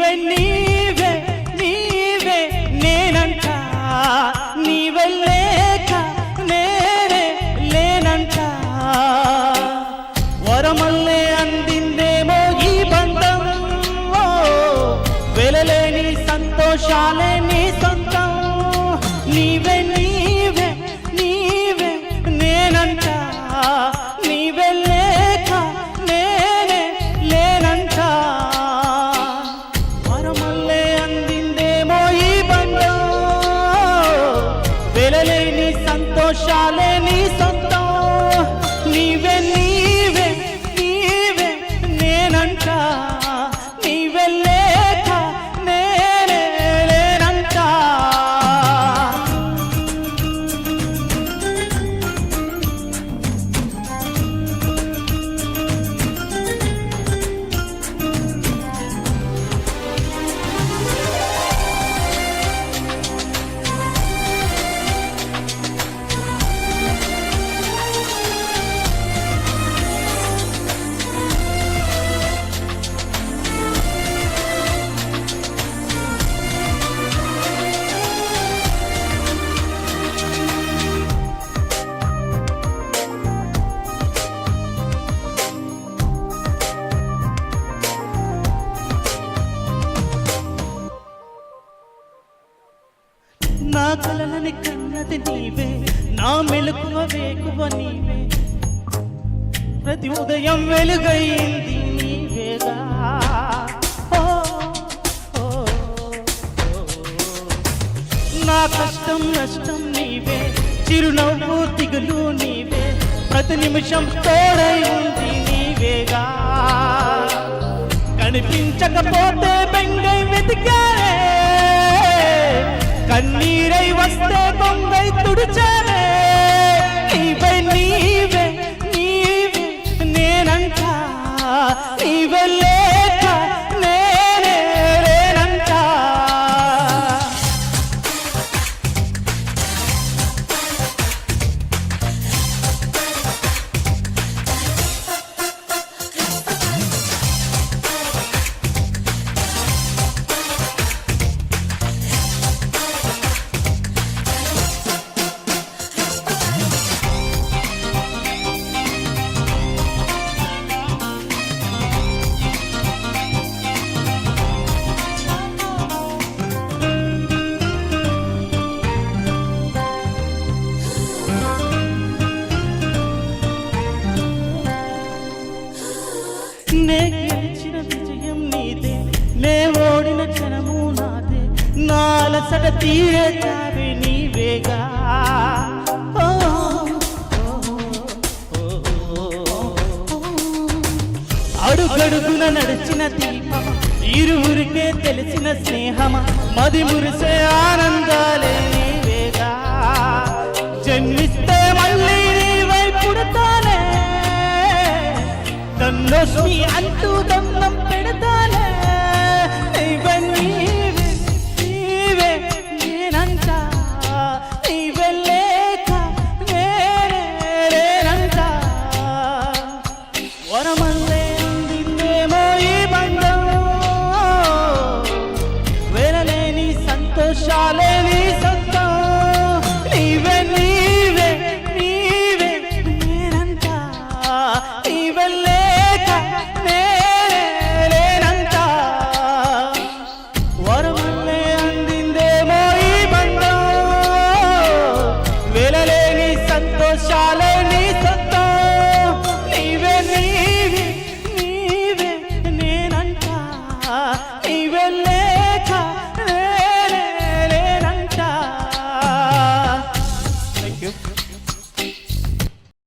నీవే నీవే నీవే నేనంట నీవే లేక నేనే లేనంట వరమల్లే అందిందేమో ఈ బంధం వెలలేని సంతోషాలే నీ సొంతం నీవే నీవే నీవే నేనంట నీవే లేక నేనే లేనంట వరమల్లే అందిందేమో ఈ బంధం వెలలేని సంతోషాలే నీ సొంతం నీవే నీవే నీవే నేనంట నీవే లేక నేనే లేనంట నా కలలని కన్నది నీవే నా మెలకువ వేకువ నీవే ప్రతి ఉదయం వెలుగైంది నీవేగా ఓ, ఓ, ఓ. నా కష్టం నష్టం నీవే చిరునవ్వు దిగులు నీవే ప్రతి నిమిషం తోడై ఉంది నీవేగా కనిపించకపోతే బెంగై వెతికారే కన్నీరై వస్తే బొంగై తుడిచానే నీవే నీవే నీవే నేనంట నీవే లేక నేనే లేనంట నే గెలిచిన విజయం నీదే నే ఓడిన క్షణము నాదే నా అలసట తీరే చావి నీవేగా ఓ, ఓ, ఓ. అడుగడుగున నడిచిన దీపమ ఇరువురికే తెలిసిన స్నేహమ మది మురిసే ఆనందాలే నీవేగా జన్మిస్తే మళ్ళీ నీవై పుడతానే తన్నోస్మి అంటూ దమ్మ